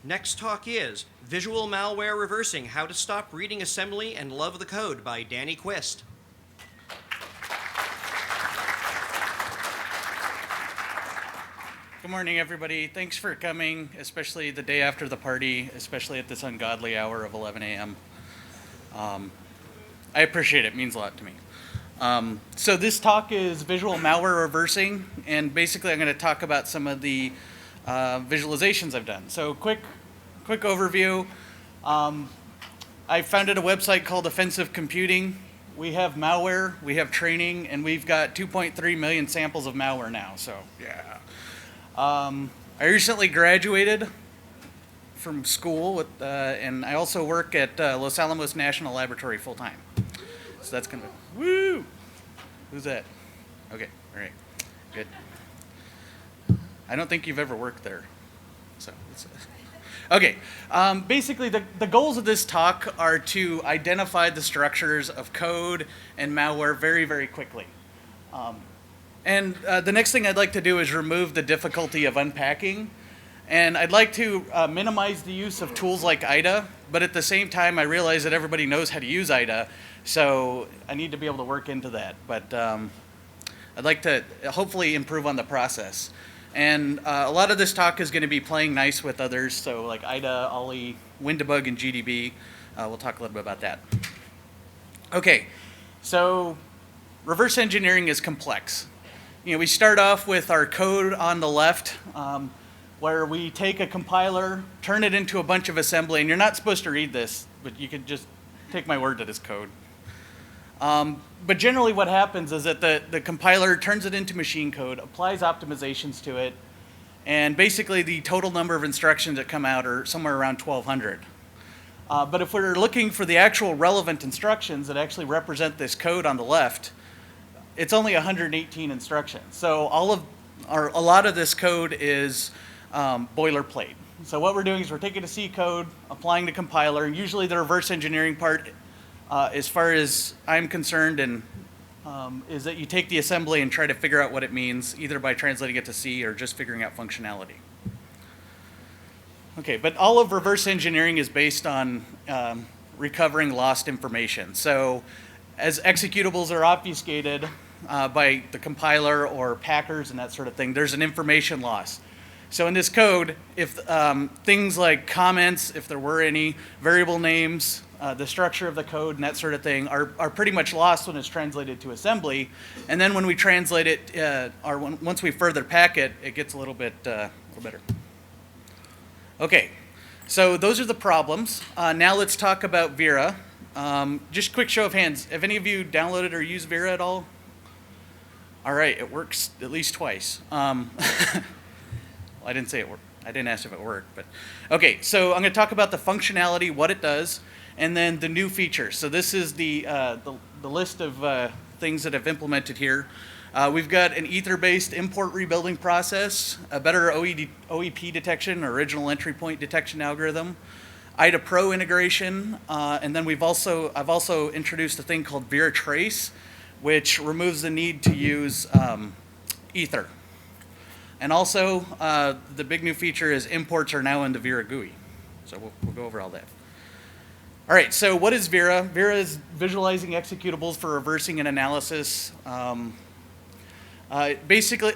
Next talk is Visual Malware Reversing, How to Stop Reading Assembly and Love the Code by Danny Quist. Good morning, everybody. Thanks for coming, especially the day after the party, especially at this ungodly hour of 11 a.m. I appreciate it. It means a lot to me. So this talk is Visual Malware Reversing, and basically I'm going to talk about some of the visualizations I've done. So quick overview. I founded a website called Offensive Computing. We have malware, we have training, and we've got 2.3 million samples of malware now, so yeah. I recently graduated from school, with, and I also work at Los Alamos National Laboratory full-time. So that's kind of, woo! Who's that? Okay, all right, good. I don't think you've ever worked there, so okay. Basically, the goals of this talk are to identify the structures of code and malware very, very quickly. And the next thing I'd like to do is remove the difficulty of unpacking. And I'd like to minimize the use of tools like IDA, but at the same time, I realize that everybody knows how to use IDA, so I need to be able to work into that. But I'd like to hopefully improve on the process. And a lot of this talk is going to be playing nice with others, so like IDA, Ollie, WinDebug, and GDB. We'll talk a little bit about that. Okay, so reverse engineering is complex. You know, we start off with our code on the left, where we take a compiler, turn it into a bunch of assembly, and you're not supposed to read this, but you can just take my word to this code. But generally what happens is that the compiler turns it into machine code, applies optimizations to it, and basically the total number of instructions that come out are somewhere around 1,200. But if we're looking for the actual relevant instructions that actually represent this code on the left, it's only 118 instructions. So a lot of this code is boilerplate. So what we're doing is we're taking a C code, applying the compiler, and usually the reverse engineering part, as far as I'm concerned, and is that you take the assembly and try to figure out what it means, either by translating it to C or just figuring out functionality. Okay, but all of reverse engineering is based on recovering lost information. So as executables are obfuscated by the compiler or packers and that sort of thing, there's an information loss. So in this code, if things like comments, if there were any, variable names, the structure of the code and that sort of thing are pretty much lost when it's translated to assembly. And then when we translate it, once we further pack it, it gets a little better. Okay, so those are the problems. Now let's talk about VERA. Just quick show of hands. Have any of you downloaded or used VERA at all? All right, it works at least twice. Well, I didn't say it worked. I didn't ask if it worked, but okay. So I'm going to talk about the functionality, what it does, and then the new features. So this is the list of things that I've implemented here. We've got an Ether-based import rebuilding process, a better OEP detection, or original entry point detection algorithm, IDA Pro integration, and then I've also introduced a thing called Veera Trace, which removes the need to use Ether. And also, the big new feature is imports are now in the Veera GUI. So we'll go over all that. All right, so what is VERA? VERA is visualizing executables for reversing an analysis. Basically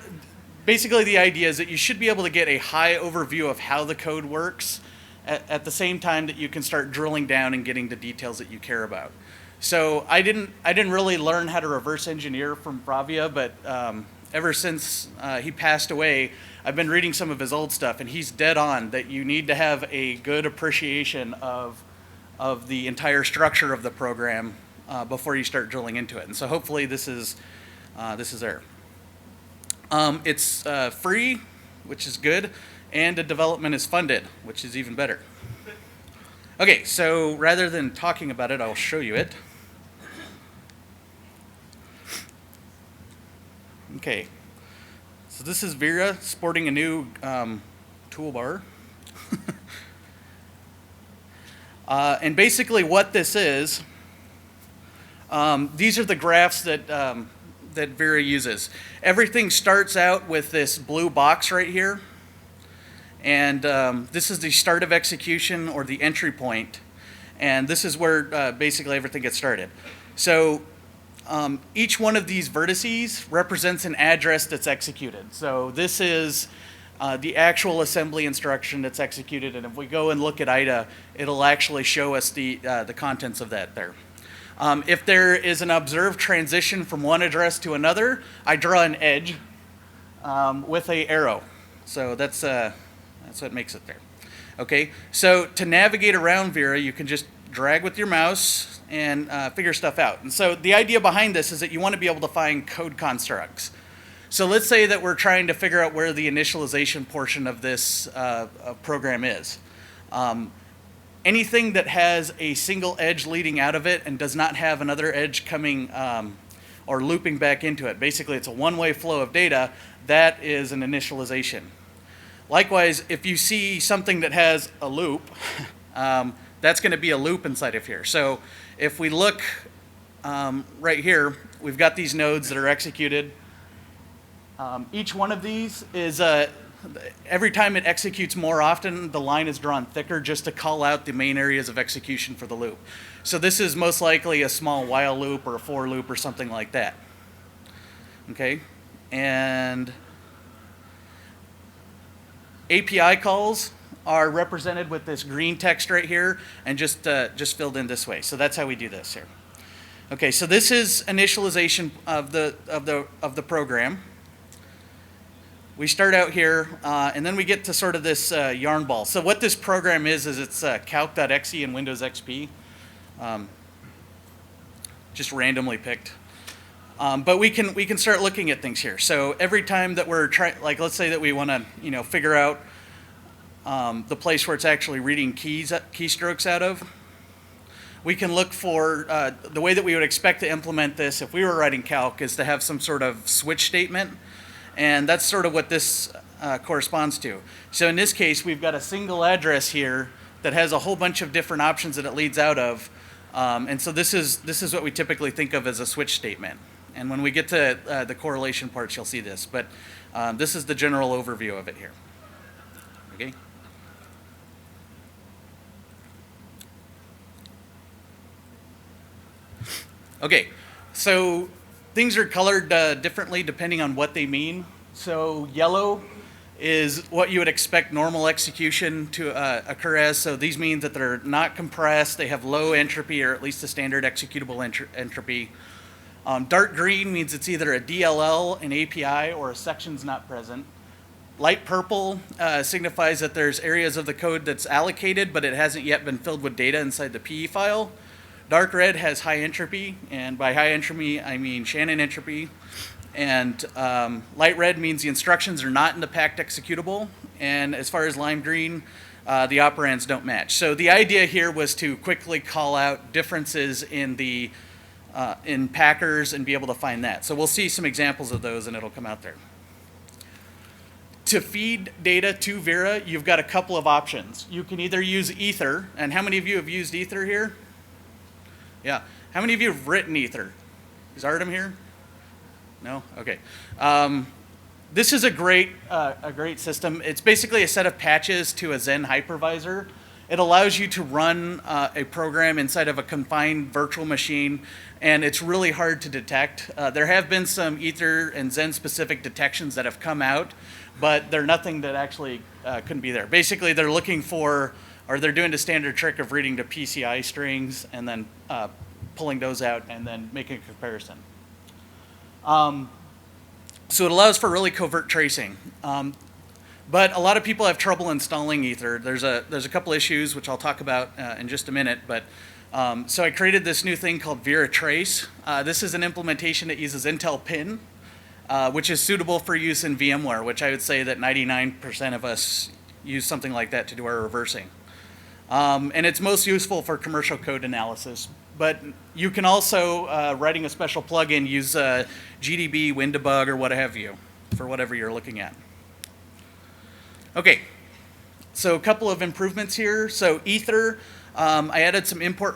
the idea is that you should be able to get a high overview of how the code works at the same time that you can start drilling down and getting the details that you care about. So I didn't really learn how to reverse engineer from Bravia, but ever since he passed away, I've been reading some of his old stuff, and he's dead on that you need to have a good appreciation of the entire structure of the program before you start drilling into it. And so hopefully this is there. It's free, which is good, and the development is funded, which is even better. Okay, so rather than talking about it, I'll show you it. Okay, so this is VERA sporting a new toolbar. And basically what this is, these are the graphs that VERA uses. Everything starts out with this blue box right here. And this is the start of execution, or the entry point. And this is where basically everything gets started. So each one of these vertices represents an address that's executed. So this is the actual assembly instruction that's executed. And if we go and look at IDA, it'll actually show us the contents of that there. If there is an observed transition from one address to another, I draw an edge with an arrow. So that's what makes it there. Okay, so to navigate around VERA, you can just drag with your mouse and figure stuff out. And so the idea behind this is that you want to be able to find code constructs. So let's say that we're trying to figure out where the initialization portion of this program is. Anything that has a single edge leading out of it and does not have another edge coming or looping back into it, basically it's a one-way flow of data, that is an initialization. Likewise, if you see something that has a loop, that's going to be a loop inside of here. So if we look right here, we've got these nodes that are executed. Each one of these is, every time it executes more often, the line is drawn thicker just to call out the main areas of execution for the loop. So this is most likely a small while loop or a for loop or something like that. Okay, and API calls are represented with this green text right here and just filled in this way. So that's how we do this here. Okay, so this is initialization of the program. We start out here, and then we get to sort of this yarn ball. So what this program is it's calc.exe in Windows XP, just randomly picked. But we can start looking at things here. So every time that we're trying, like let's say that we want to figure out the place where it's actually reading keystrokes out of, we can look for the way that we would expect to implement this if we were writing calc is to have some sort of switch statement. And that's sort of what this corresponds to. So in this case, we've got a single address here that has a whole bunch of different options that it leads out of. And so this is what we typically think of as a switch statement. And when we get to the correlation parts, you'll see this. But this is the general overview of it here. Okay. Okay, so things are colored differently depending on what they mean. So yellow is what you would expect normal execution to occur as. So these mean that they're not compressed, they have low entropy, or at least a standard executable entropy. Dark green means it's either a DLL, an API, or a section's not present. Light purple signifies that there's areas of the code that's allocated, but it hasn't yet been filled with data inside the PE file. Dark red has high entropy, and by high entropy, I mean Shannon entropy. And light red means the instructions are not in the packed executable. And as far as lime green, the operands don't match. So the idea here was to quickly call out differences in the in packers and be able to find that. So we'll see some examples of those, and it'll come out there. To feed data to VERA, you've got a couple of options. You can either use Ether, and how many of you have used Ether here? Yeah. How many of you have written Ether? Is Artem here? No? Okay. This is a great system. It's basically a set of patches to a Zen hypervisor. It allows you to run a program inside of a confined virtual machine, and it's really hard to detect. There have been some Ether and Zen specific detections that have come out, but they're nothing that actually couldn't be there. Basically, they're looking for, or they're doing the standard trick of reading to PCI strings and then pulling those out and then making a comparison. So it allows for really covert tracing. But a lot of people have trouble installing Ether. There's a couple issues, which I'll talk about in just a minute. But so I created this new thing called Veera Trace. This is an implementation that uses Intel PIN, which is suitable for use in VMware, which I would say that 99% of us use something like that to do our reversing. And it's most useful for commercial code analysis. But you can also, writing a special plugin, use GDB, WinDebug, or what have you, for whatever you're looking at. Okay, so a couple of improvements here. So Ether, I added some import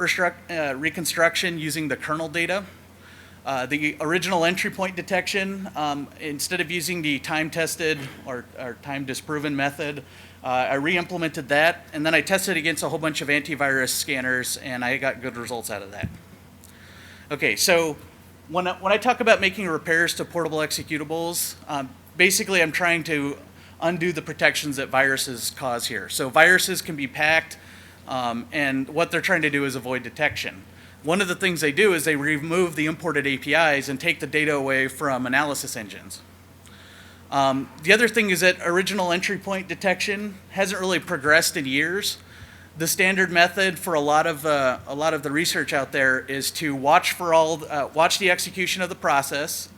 reconstruction using the kernel data. The original entry point detection, instead of using the time-tested or time-disproven method, I re-implemented that, and then I tested against a whole bunch of antivirus scanners, and I got good results out of that. Okay, so when I talk about making repairs to portable executables, basically I'm trying to undo the protections that viruses cause here. So viruses can be packed, and what they're trying to do is avoid detection. One of the things they do is they remove the imported APIs and take the data away from analysis engines. The other thing is that original entry point detection hasn't really progressed in years. The standard method for a lot of the research out there is to watch the execution of the process,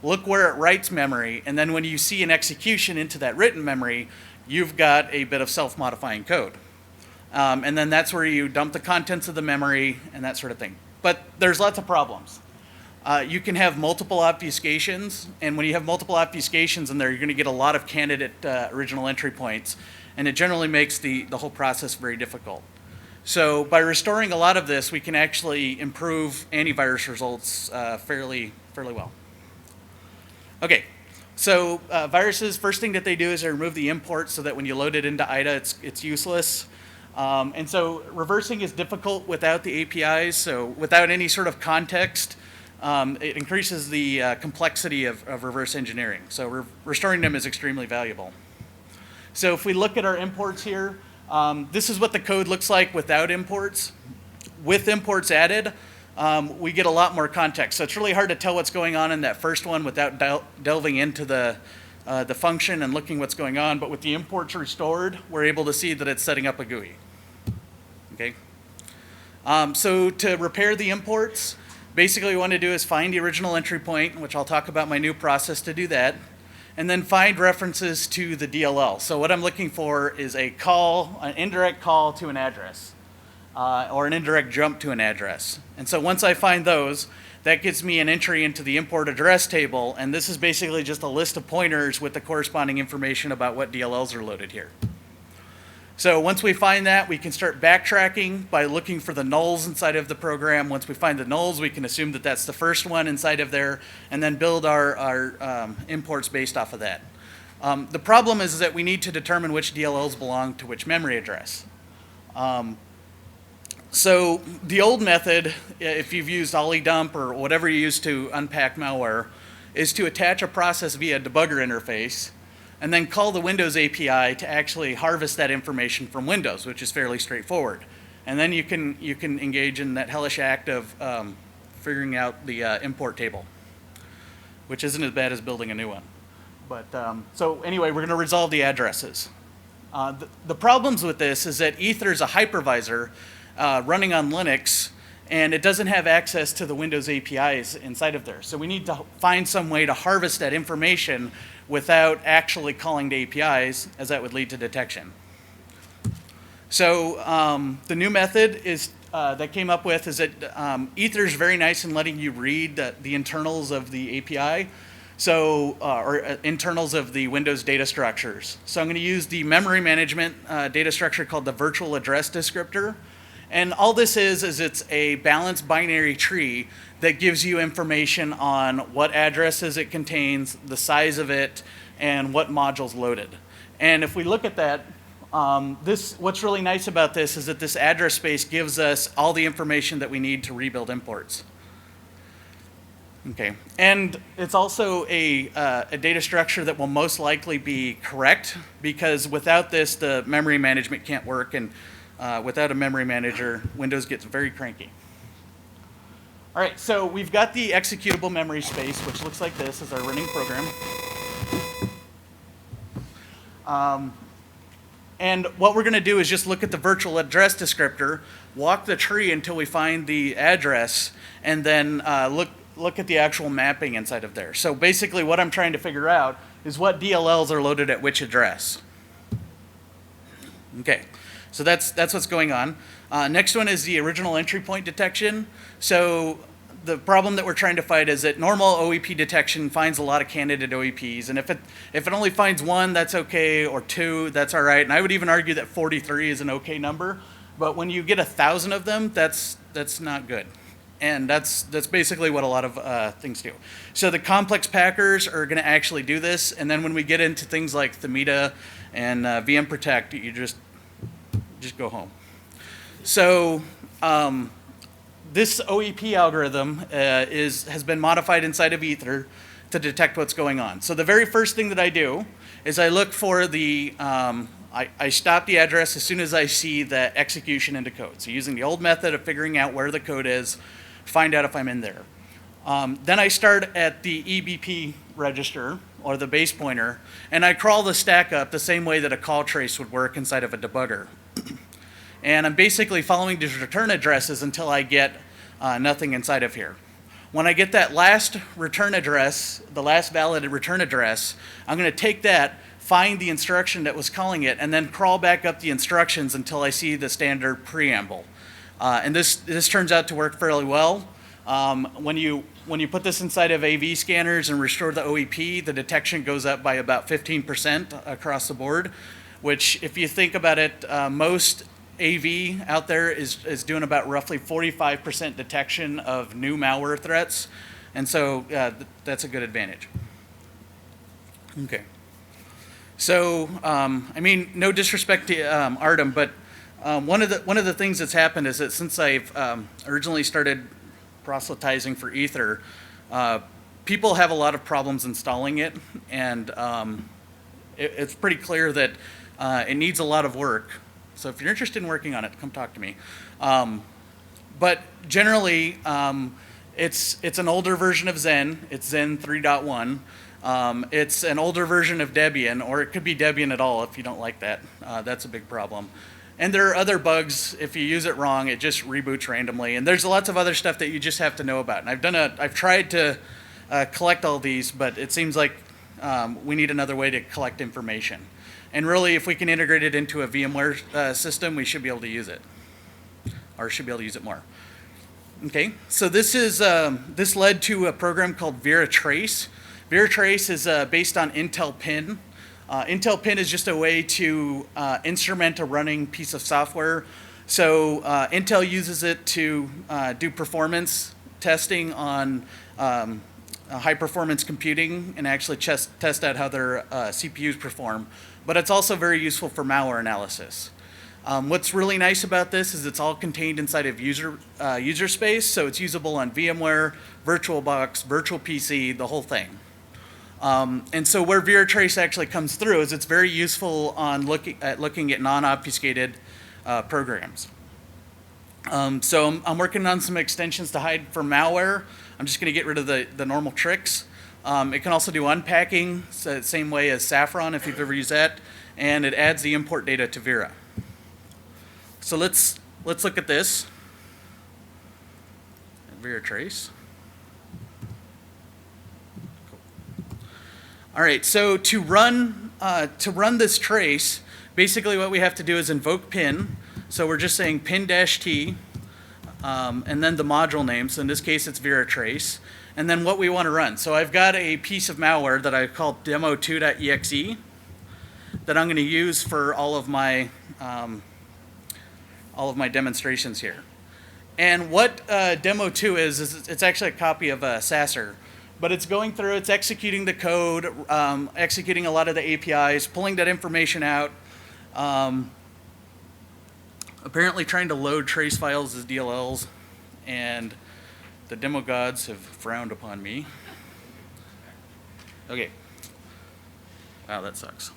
look where it writes memory, and then when you see an execution into that written memory, you've got a bit of self-modifying code. And then that's where you dump the contents of the memory and that sort of thing. But there's lots of problems. You can have multiple obfuscations, and when you have multiple obfuscations in there, you're going to get a lot of candidate original entry points, and it generally makes the whole process very difficult. So by restoring a lot of this, we can actually improve antivirus results fairly well. Okay, so viruses, first thing that they do is they remove the import so that when you load it into IDA, it's useless. And so reversing is difficult without the APIs, so without any sort of context, it increases the complexity of reverse engineering. So restoring them is extremely valuable. So if we look at our imports here, this is what the code looks like without imports. With imports added, we get a lot more context. So it's really hard to tell what's going on in that first one without delving into the function and looking what's going on. But with the imports restored, we're able to see that it's setting up a GUI. Okay. So to repair the imports, basically what we want to do is find the original entry point, which I'll talk about my new process to do that, and then find references to the DLL. So what I'm looking for is an indirect call to an address, or an indirect jump to an address. And so once I find those, that gets me an entry into the import address table, and this is basically just a list of pointers with the corresponding information about what DLLs are loaded here. So once we find that, we can start backtracking by looking for the nulls inside of the program. Once we find the nulls, we can assume that that's the first one inside of there, and then build our imports based off of that. The problem is that we need to determine which DLLs belong to which memory address. So the old method, if you've used OllyDump or whatever you use to unpack malware, is to attach a process via debugger interface and then call the Windows API to actually harvest that information from Windows, which is fairly straightforward. And then you can engage in that hellish act of figuring out the import table, which isn't as bad as building a new one. But so anyway, we're going to resolve the addresses. The problems with this is that Ether is a hypervisor running on Linux, and it doesn't have access to the Windows APIs inside of there. So we need to find some way to harvest that information without actually calling the APIs, as that would lead to detection. So the new method is that came up with is that Ether is very nice in letting you read the internals of the API, or internals of the Windows data structures. So I'm going to use the memory management data structure called the virtual address descriptor. And all this is it's a balanced binary tree that gives you information on what addresses it contains, the size of it, and what modules loaded. And if we look at that, what's really nice about this is that this address space gives us all the information that we need to rebuild imports. Okay, and it's also a data structure that will most likely be correct, because without this, the memory management can't work, and without a memory manager, Windows gets very cranky. All right, so we've got the executable memory space, which looks like this as our running program. And what we're going to do is just look at the virtual address descriptor, walk the tree until we find the address, and then look at the actual mapping inside of there. So basically what I'm trying to figure out is what DLLs are loaded at which address. Okay. So that's what's going on. Next one is the original entry point detection. So the problem that we're trying to fight is that normal OAP detection finds a lot of candidate OAPs, and if it only finds one, that's okay, or two, that's all right. And I would even argue that 43 is an okay number. But when you get 1,000 of them, that's not good. And that's basically what a lot of things do. So the complex packers are going to actually do this, and then when we get into things like Themida and VM Protect, you just go home. So this OEP algorithm has been modified inside of Ether to detect what's going on. So the very first thing that I do is I look for the I stop the address as soon as I see the execution into code. So using the old method of figuring out where the code is, find out if I'm in there. Then I start at the EBP register, or the base pointer, and I crawl the stack up the same way that a call trace would work inside of a debugger. And I'm basically following these return addresses until I get nothing inside of here. When I get that last return address, the last valid return address, I'm going to take that, find the instruction that was calling it, and then crawl back up the instructions until I see the standard preamble. And this turns out to work fairly well. When you put this inside of AV scanners and restore the OEP, the detection goes up by about 15% across the board, which, if you think about it, most AV out there is doing about roughly 45% detection of new malware threats, and so that's a good advantage. Okay. So, I mean, no disrespect to Artem, but one of the things that's happened is that since I've originally started proselytizing for Ether, people have a lot of problems installing it, and it's pretty clear that it needs a lot of work. So if you're interested in working on it, come talk to me. But generally, it's an older version of Zen. It's Zen 3.1. It's an older version of Debian, or it could be Debian at all if you don't like that. That's a big problem. And there are other bugs. If you use it wrong, it just reboots randomly. And there's lots of other stuff that you just have to know about. And I've tried to collect all these, but it seems like we need another way to collect information. And really, if we can integrate it into a VMware system, we should be able to use it, or should be able to use it more. Okay, so this led to a program called Veera Trace. Veera Trace is based on Intel Pin. Intel Pin is just a way to instrument a running piece of software. So Intel uses it to do performance testing on high performance computing and actually test out how their CPUs perform. But it's also very useful for malware analysis. What's really nice about this is it's all contained inside of user space, so it's usable on VMware, VirtualBox, Virtual PC, the whole thing. And so where Veera Trace actually comes through is it's very useful on looking at non-obfuscated programs. So I'm working on some extensions to hide from malware. I'm just going to get rid of the normal tricks. It can also do unpacking, so same way as Saffron if you've ever used that, and it adds the import data to Veera. So let's look at this. Veera Trace. Cool. All right, so to run this trace, basically what we have to do is invoke pin. So we're just saying pin-t, and then the module name. So in this case, it's Veera Trace. And then what we want to run. So I've got a piece of malware that I call demo2.exe that I'm going to use for all of my demonstrations here. And what demo2 is it's actually a copy of Sasser. But it's going through, it's executing the code, executing a lot of the APIs, pulling that information out, apparently trying to load trace files as DLLs, and the demo gods have frowned upon me. Okay. Wow, that sucks.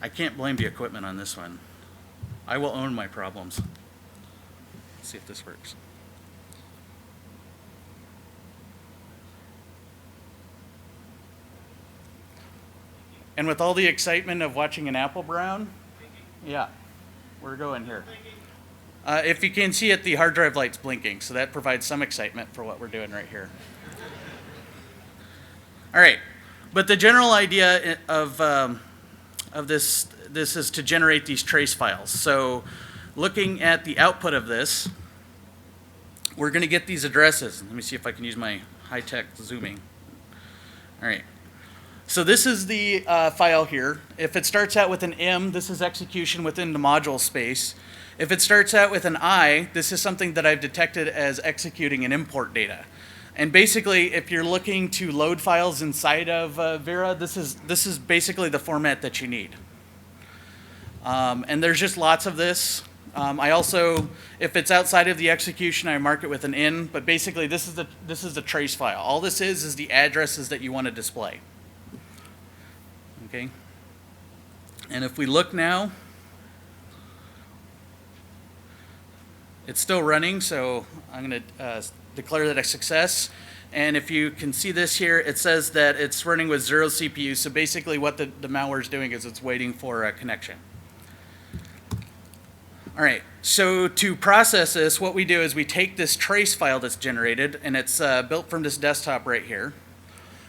I can't blame the equipment on this one. I will own my problems. Let's see if this works. And with all the excitement of watching an apple brown, yeah, we're going here. If you can see it, the hard drive light's blinking, so that provides some excitement for what we're doing right here. All right, but the general idea of this is to generate these trace files. So looking at the output of this, we're going to get these addresses. Let me see if I can use my high-tech zooming. All right. So this is the file here. If it starts out with an M, this is execution within the module space. If it starts out with an I, this is something that I've detected as executing an import data. And basically, if you're looking to load files inside of VERA, this is basically the format that you need. And there's just lots of this. I also, if it's outside of the execution, I mark it with an N. But basically, this is the trace file. All this is the addresses that you want to display. Okay. And if we look now, it's still running, so I'm going to declare that a success. And if you can see this here, it says that it's running with 0 CPU. So basically what the malware is doing is it's waiting for a connection. All right, so to process this, what we do is we take this trace file that's generated, and it's built from this desktop right here.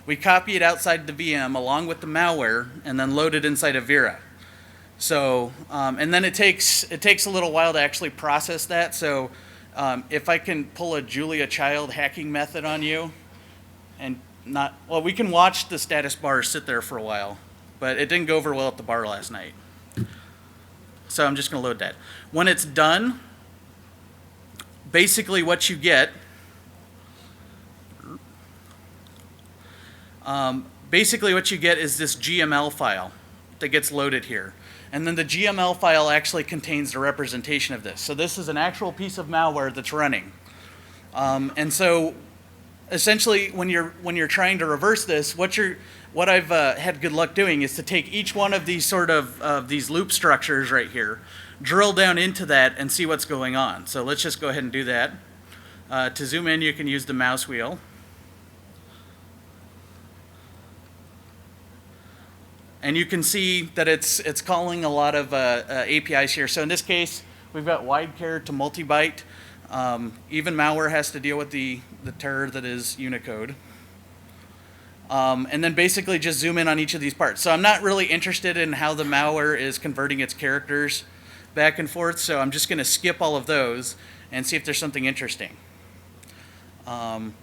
We copy it outside the VM along with the malware, and then load it inside of VERA. So, and then it takes a little while to actually process that. So, if I can pull a Julia Child hacking method on you, and well, we can watch the status bar sit there for a while, but it didn't go over well at the bar last night. So I'm just going to load that. When it's done, basically what you get, is this GML file that gets loaded here. And then the GML file actually contains the representation of this. So this is an actual piece of malware that's running. And so essentially when you're trying to reverse this, what I've had good luck doing is to take each one of these sort of these loop structures right here, drill down into that and see what's going on. So let's just go ahead and do that. To zoom in, you can use the mouse wheel. And you can see that it's calling a lot of APIs here. So in this case, we've got wide char to multi-byte. Even malware has to deal with the terror that is Unicode. And then basically just zoom in on each of these parts. So I'm not really interested in how the malware is converting its characters back and forth, so I'm just going to skip all of those and see if there's something interesting. And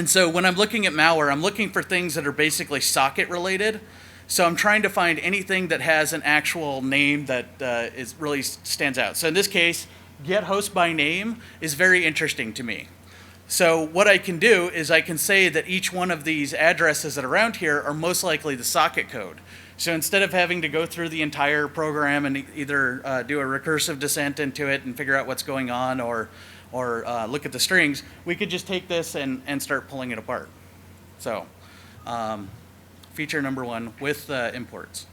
so when I'm looking at malware, I'm looking for things that are basically socket related. So I'm trying to find anything that has an actual name that really stands out. So in this case, get host by name is very interesting to me. So what I can do is I can say that each one of these addresses that are around here are most likely the socket code. So instead of having to go through the entire program and either do a recursive descent into it and figure out what's going on or look at the strings, we could just take this and start pulling it apart. So feature number one with imports.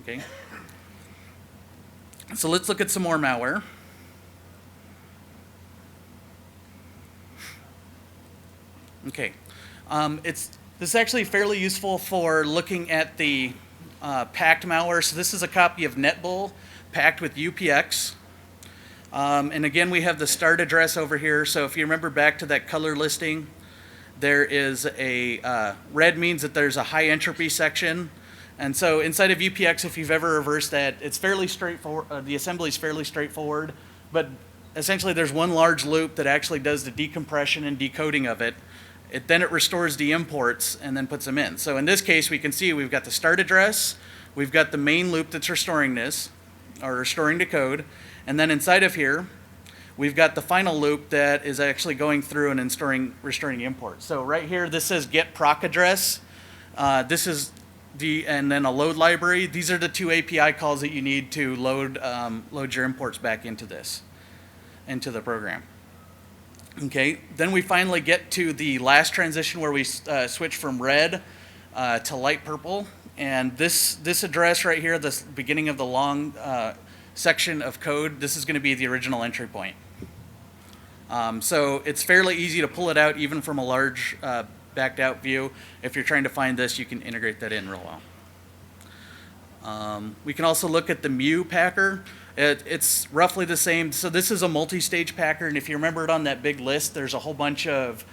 Okay. So let's look at some more malware. Okay, this is actually fairly useful for looking at the packed malware. So this is a copy of NetBull packed with UPX. And again, we have the start address over here. So if you remember back to that color listing, there is a red means that there's a high entropy section. And so inside of UPX, if you've ever reversed that, it's fairly straightforward. The assembly is fairly straightforward, but essentially there's one large loop that actually does the decompression and decoding of it. Then it restores the imports and then puts them in. So in this case, we can see we've got the start address, we've got the main loop that's restoring this, or restoring the code, and then inside of here, we've got the final loop that is actually going through and restoring the imports. So right here, this says get proc address. This is and then a load library. These are the two API calls that you need to load your imports back into the program. Okay, then we finally get to the last transition where we switch from red to light purple. And this address right here, this beginning of the long section of code, this is going to be the original entry point. So it's fairly easy to pull it out even from a large backed out view. If you're trying to find this, you can integrate that in real well. We can also look at the mu packer. It's roughly the same. So this is a multi-stage packer, and if you remember it on that big list, there's a whole bunch of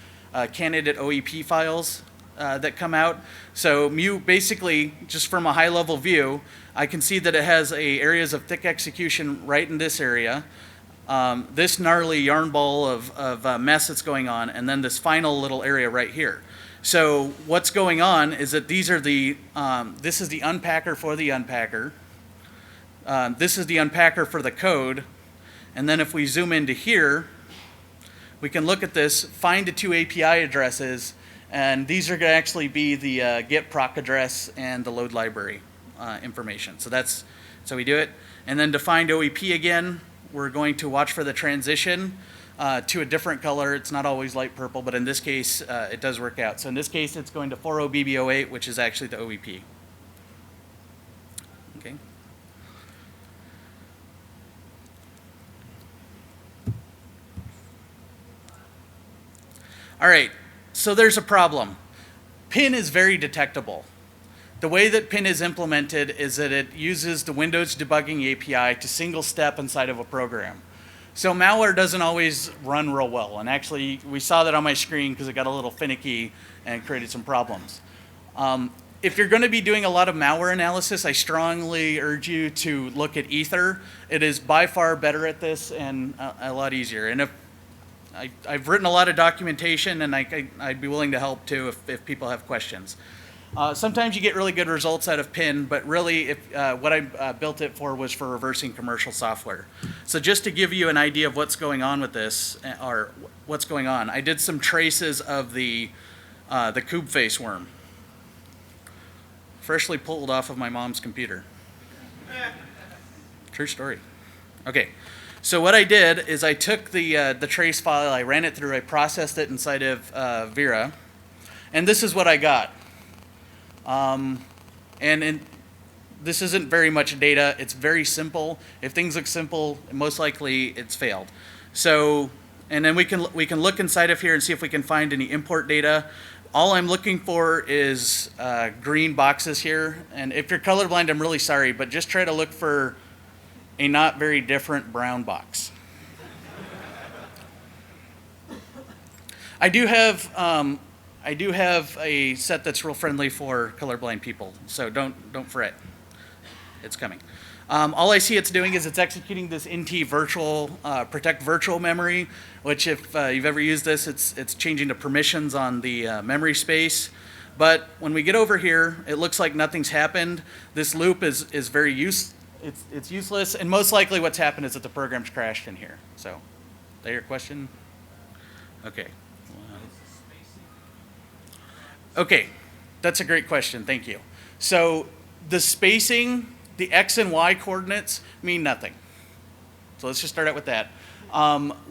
candidate OEP files that come out. So mu, basically, just from a high-level view, I can see that it has areas of thick execution right in this area, this gnarly yarn ball of mess that's going on, and then this final little area right here. So what's going on is that these are the, this is the unpacker for the unpacker. This is the unpacker for the code. And then if we zoom into here, we can look at this, find the two API addresses, and these are going to actually be the get proc address and the load library information. So that's so we do it. And then to find OAP again, we're going to watch for the transition to a different color. It's not always light purple, but in this case, it does work out. So in this case, it's going to 40BB08, which is actually the OAP. Okay. All right, so there's a problem. PIN is very detectable. The way that PIN is implemented is that it uses the Windows debugging API to single step inside of a program. So malware doesn't always run real well, and actually we saw that on my screen because it got a little finicky and created some problems. If you're going to be doing a lot of malware analysis, I strongly urge you to look at Ether. It is by far better at this and a lot easier. And if I've written a lot of documentation, and I'd be willing to help too if people have questions. Sometimes you get really good results out of PIN, but really what I built it for was for reversing commercial software. So just to give you an idea of what's going on with this, or what's going on, I did some traces of the cube face worm. Freshly pulled off of my mom's computer. True story. Okay. So what I did is I took the trace file, I ran it through, I processed it inside of VERA, and this is what I got. This isn't very much data. It's very simple. If things look simple, most likely it's failed. So, and then we can look inside of here and see if we can find any import data. All I'm looking for is green boxes here. And if you're colorblind, I'm really sorry, but just try to look for a not very different brown box. I do have a set that's real friendly for colorblind people, so don't fret. It's coming. All I see it's doing is it's executing this int virtual protect virtual memory, which if you've ever used this, it's changing the permissions on the memory space. But when we get over here, it looks like nothing's happened. This loop is very it's useless, and most likely what's happened is that the program's crashed in here. So, is that your question? Okay. Okay, that's a great question, thank you. So the spacing, the X and Y coordinates mean nothing. So let's just start out with that.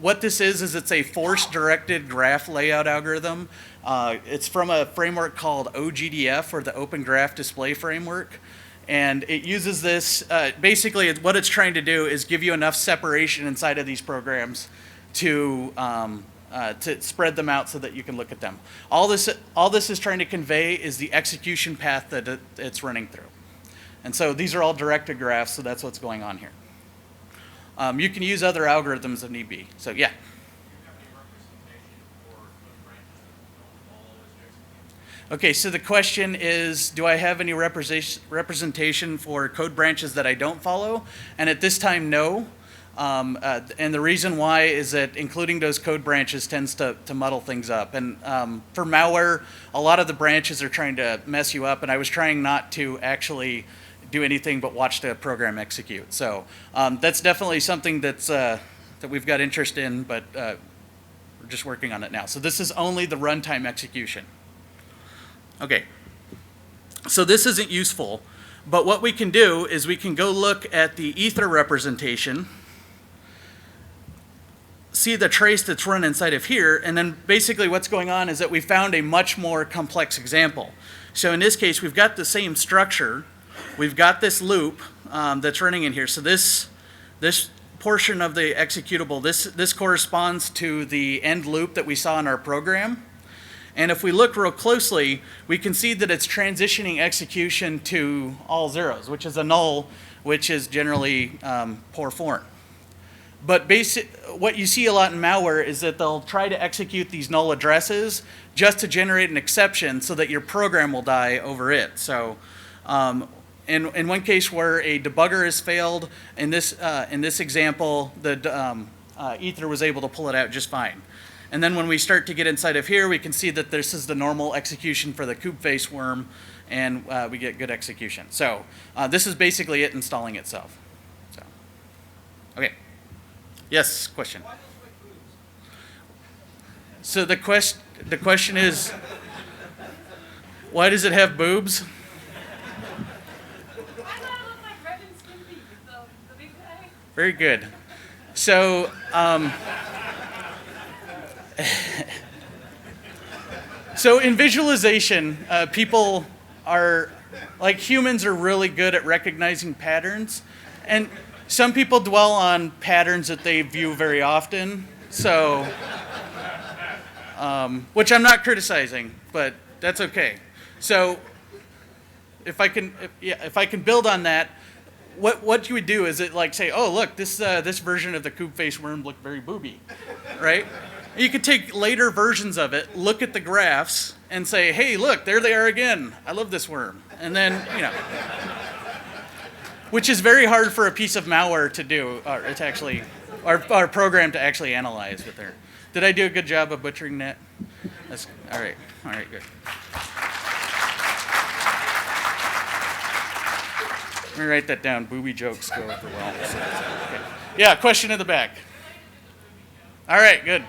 What this is it's a force-directed graph layout algorithm. It's from a framework called OGDF, or the Open Graph Display Framework. And it uses this, basically what it's trying to do is give you enough separation inside of these programs to spread them out so that you can look at them. All this is trying to convey is the execution path that it's running through. And so these are all directed graphs, so that's what's going on here. You can use other algorithms if need be. So yeah. Okay, so the question is, do I have any representation for code branches that I don't follow? And at this time, no. And the reason why is that including those code branches tends to muddle things up. And for malware, a lot of the branches are trying to mess you up, and I was trying not to actually do anything but watch the program execute. So that's definitely something that's, that we've got interest in, but we're just working on it now. So this is only the runtime execution. Okay, so this isn't useful, but what we can do is we can go look at the Ether representation, see the trace that's run inside of here, and then basically what's going on is that we found a much more complex example. So in this case, we've got the same structure, we've got this loop that's running in here. So this portion of the executable, this corresponds to the end loop that we saw in our program. And if we look real closely, we can see that it's transitioning execution to all zeros, which is a null, which is generally poor form. But what you see a lot in malware is that they'll try to execute these null addresses just to generate an exception so that your program will die over it. So in one case where a debugger has failed, in this example, the Ether was able to pull it out just fine. And then when we start to get inside of here, we can see that this is the normal execution for the kube face worm, and we get good execution. So this is basically it installing itself. So, okay. Yes, question. So the question is, why does it have boobs? Very good. So, so in visualization, people are, like humans are really good at recognizing patterns. And some people dwell on patterns that they view very often. So, which I'm not criticizing, but that's okay. So if I can build on that, what you would do is it like say, oh look, this version of the kube face worm looked very booby, right? You could take later versions of it, look at the graphs, and say, hey, look, there they are again. I love this worm. And then, which is very hard for a piece of malware to do, or to actually, our program to actually analyze with there. Did I do a good job of butchering that? That's, all right, good. Let me write that down. Booby jokes go over well. So, okay. Yeah, question in the back. All right, good.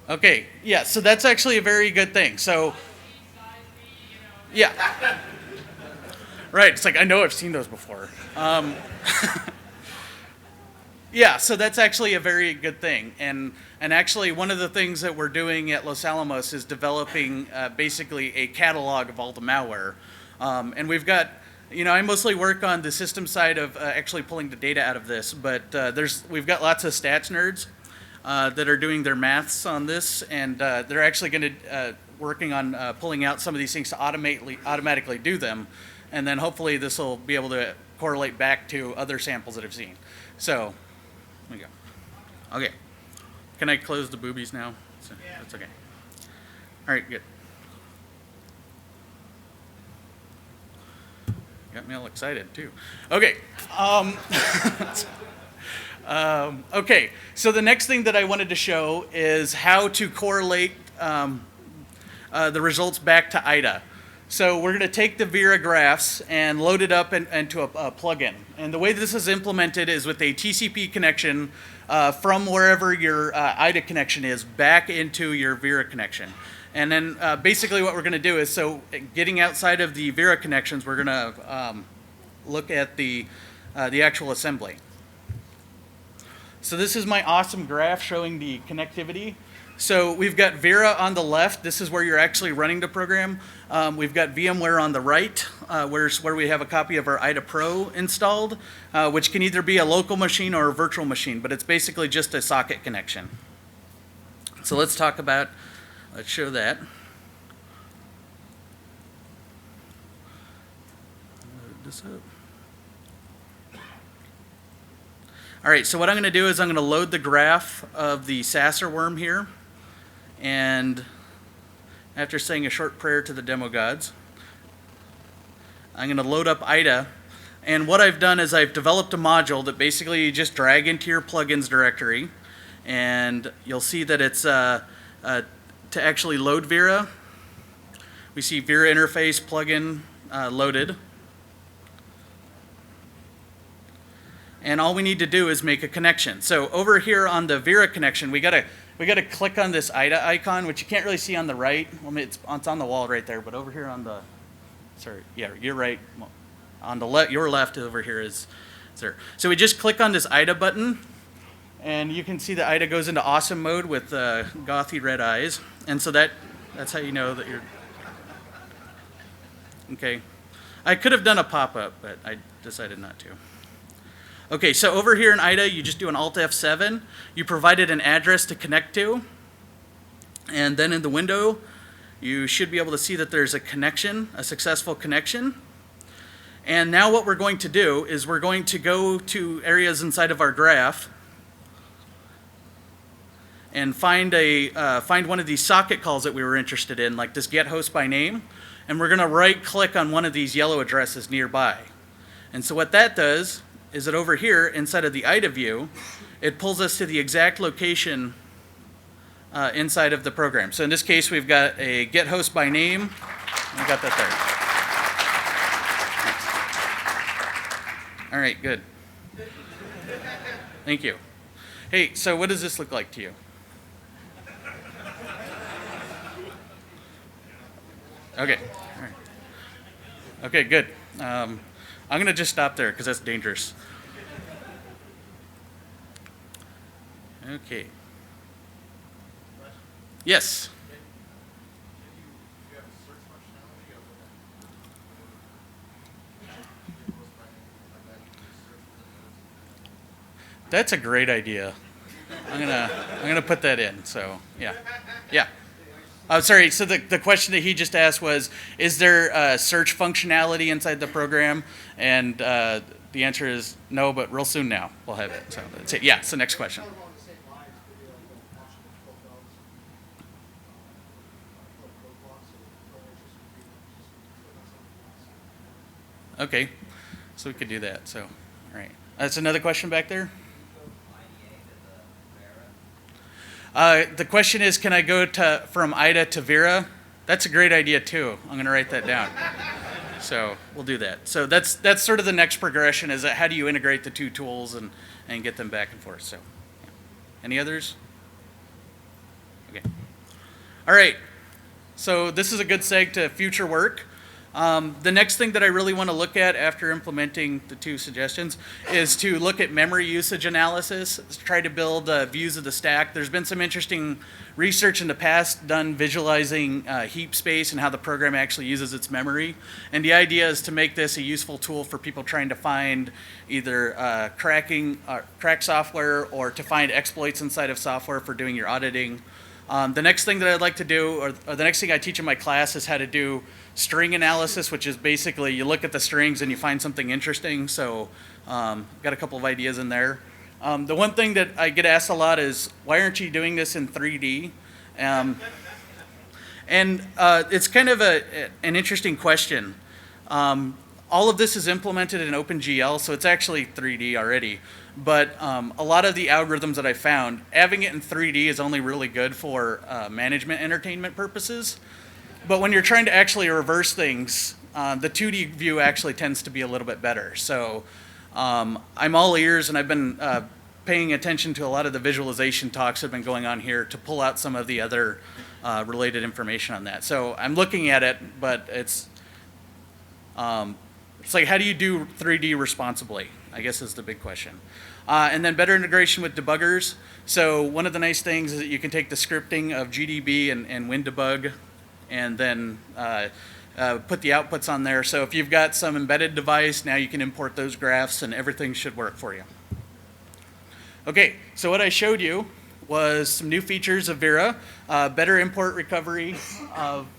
Okay, yeah, so that's actually a very good thing. So, yeah. Right, it's like, I know I've seen those before. Yeah, so that's actually a very good thing. And actually, one of the things that we're doing at Los Alamos is developing basically a catalog of all the malware. And we've got, I mostly work on the system side of actually pulling the data out of this, but we've got lots of stats nerds that are doing their maths on this, and they're actually going to working on pulling out some of these things to automatically do them, and then hopefully this will be able to correlate back to other samples that I've seen. So, there we go. Okay, can I close the boobies now? So, that's okay. All right, good. Got me all excited too. Okay. Okay, so the next thing that I wanted to show is how to correlate the results back to IDA. So we're going to take the VERA graphs and load it up into a plugin. And the way this is implemented is with a TCP connection from wherever your IDA connection is back into your VERA connection. And then basically what we're going to do is, so getting outside of the VERA connections, we're going to look at the actual assembly. So this is my awesome graph showing the connectivity. So we've got VERA on the left. This is where you're actually running the program. We've got VMware on the right, where we have a copy of our IDA Pro installed, which can either be a local machine or a virtual machine, but it's basically just a socket connection. So let's show that. Load this up. All right, so what I'm going to do is I'm going to load the graph of the Sasser worm here. And after saying a short prayer to the demo gods, I'm going to load up IDA. And what I've done is I've developed a module that basically you just drag into your plugins directory. And you'll see that it's to actually load VERA. We see VERA interface plugin loaded. And all we need to do is make a connection. So over here on the VERA connection, we gotta click on this IDA icon, which you can't really see on the right. Well, it's on the wall right there, but over here on the, you're right. On the your left over here is there. So we just click on this IDA button, and you can see the IDA goes into awesome mode with gothy red eyes. And so that's how you know that you're, okay. I could have done a pop-up, but I decided not to. Okay, so over here in IDA, you just do an Alt F7. You provided an address to connect to. And then in the window, you should be able to see that there's a connection, a successful connection. And now what we're going to do is we're going to go to areas inside of our graph and find one of these socket calls that we were interested in, like this get host by name, and we're going to right-click on one of these yellow addresses nearby. And so what that does is that over here, inside of the IDA view, it pulls us to the exact location inside of the program. So in this case, we've got a get host by name. We got that there. All right, good. Thank you. Hey, so what does this look like to you? Okay. All right. Okay, good. I'm going to just stop there because that's dangerous. Okay. Yes. That's a great idea. I'm gonna put that in. So yeah. Sorry. So the question that he just asked was, is there search functionality inside the program? And the answer is no, but real soon now we'll have it. So that's it. Yeah. So next question. Okay. So we could do that. So all right. That's another question back there. The question is, can I go from IDA to VERA? That's a great idea too. I'm going to write that down. So we'll do that. So that's sort of the next progression, is that how do you integrate the two tools and get them back and forth. So yeah. Any others? Okay. All right. So this is a good seg to future work. The next thing that I really want to look at after implementing the two suggestions is to look at memory usage analysis, try to build views of the stack. There's been some interesting research in the past done visualizing heap space and how the program actually uses its memory. And the idea is to make this a useful tool for people trying to find either crack software or to find exploits inside of software for doing your auditing. The next thing that I'd like to do, or the next thing I teach in my class, is how to do string analysis, which is basically you look at the strings and you find something interesting. So got a couple of ideas in there. The one thing that I get asked a lot is, why aren't you doing this in 3D? And it's kind of an interesting question. All of this is implemented in OpenGL, so it's actually 3D already. But a lot of the algorithms that I found, having it in 3D is only really good for management entertainment purposes. But when you're trying to actually reverse things, the 2D view actually tends to be a little bit better. So I'm all ears, and I've been paying attention to a lot of the visualization talks that have been going on here to pull out some of the other related information on that. So I'm looking at it, but it's like, how do you do 3D responsibly, I guess is the big question. And then better integration with debuggers. So one of the nice things is that you can take the scripting of GDB and WinDebug and then put the outputs on there. So if you've got some embedded device, now you can import those graphs and everything should work for you. Okay, so what I showed you was some new features of VERA, better import recovery,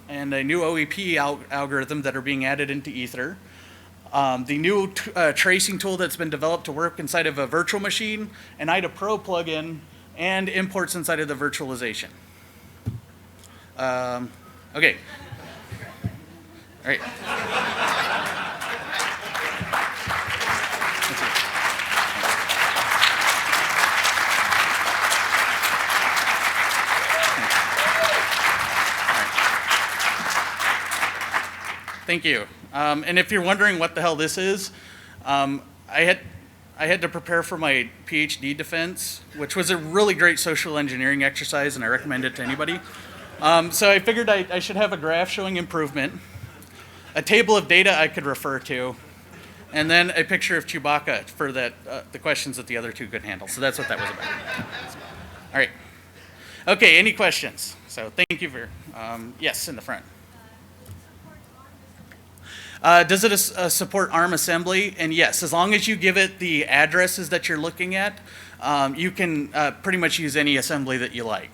and a new OAP algorithm that are being added into Ether. The new tracing tool that's been developed to work inside of a virtual machine, an IDA Pro plugin, and imports inside of the virtualization. Okay. All right. Thank you. And if you're wondering what the hell this is, I had to prepare for my PhD defense, which was a really great social engineering exercise, and I recommend it to anybody. So I figured I should have a graph showing improvement, a table of data I could refer to, and then a picture of Chewbacca for the questions that the other two couldn't handle. So that's what that was about. All right. Okay, any questions? So thank you for, yes, in the front. Does it support ARM assembly? And yes, as long as you give it the addresses that you're looking at, you can pretty much use any assembly that you like.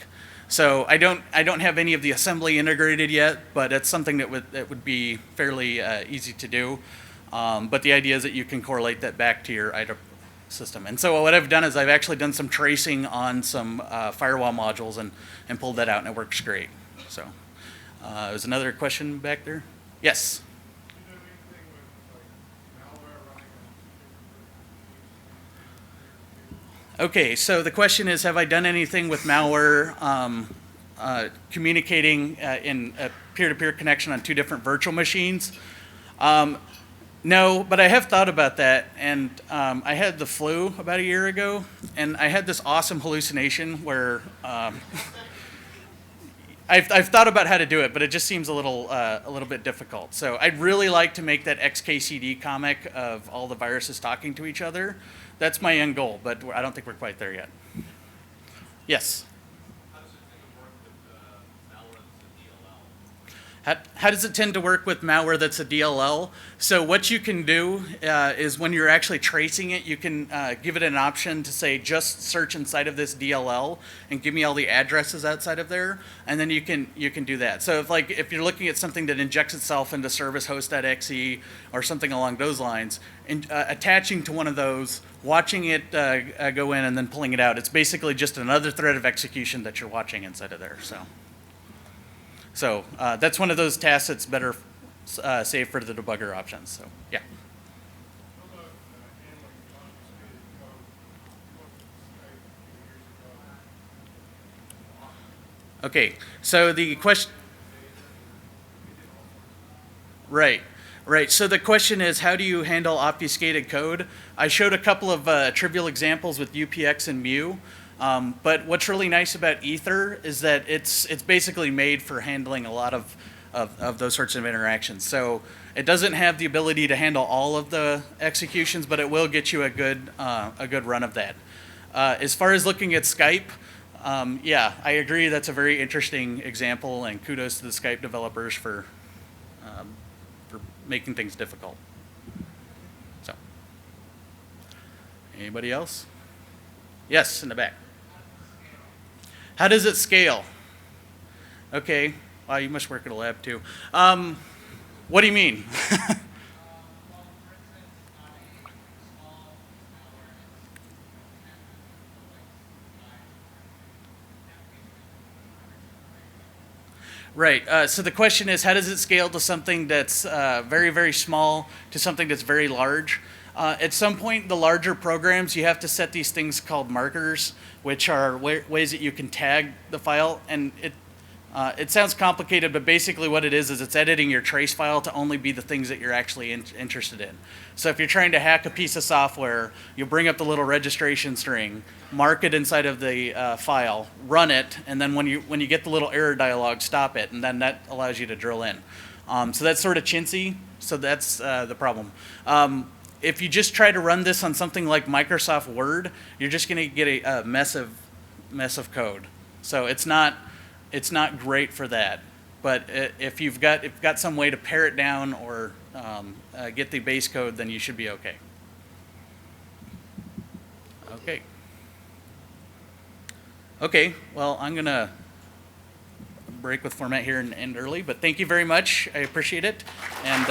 So I don't have any of the assembly integrated yet, but it's something that would be fairly easy to do. But the idea is that you can correlate that back to your IDA system. And so what I've done is I've actually done some tracing on some firewall modules and pulled that out, and it works great. So there's another question back there. Yes. Okay, so the question is, have I done anything with malware communicating in a peer-to-peer connection on two different virtual machines? No, but I have thought about that, and I had the flu about a year ago, and I had this awesome hallucination where I've thought about how to do it, but it just seems a little bit difficult. So I'd really like to make that XKCD comic of all the viruses talking to each other. That's my end goal, but I don't think we're quite there yet. Yes? How does it tend to work with malware that's a DLL? So what you can do is when you're actually tracing it, you can give it an option to say, just search inside of this DLL and give me all the addresses outside of there, and then you can do that. So if you're looking at something that injects itself into service host.exe or something along those lines, and attaching to one of those, watching it go in and then pulling it out, it's basically just another thread of execution that you're watching inside of there. So that's one of those tasks that's better saved for the debugger options. So yeah. Okay, so the question. Right. So the question is, how do you handle obfuscated code? I showed a couple of trivial examples with UPX and mu. But what's really nice about Ether is that it's basically made for handling a lot of those sorts of interactions. So it doesn't have the ability to handle all of the executions, but it will get you a good run of that. As far as looking at Skype, yeah, I agree that's a very interesting example, and kudos to the Skype developers for making things difficult. So, anybody else? Yes, in the back. How does it scale? Okay. Wow, you must work at a lab too. What do you mean? Right. So the question is, how does it scale to something that's very, very small to something that's very large? At some point, the larger programs, you have to set these things called markers, which are ways that you can tag the file. And it sounds complicated, but basically what it is it's editing your trace file to only be the things that you're actually interested in. So if you're trying to hack a piece of software, you'll bring up the little registration string, mark it inside of the file, run it, and then when you get the little error dialog, stop it, and then that allows you to drill in. So that's sort of chintzy, so that's the problem. If you just try to run this on something like Microsoft Word, you're just going to get a mess of code. So it's not great for that. But if you've got some way to pare it down or get the base code, then you should be okay. Okay. Well, I'm going to break with format here and end early, but thank you very much. I appreciate it. And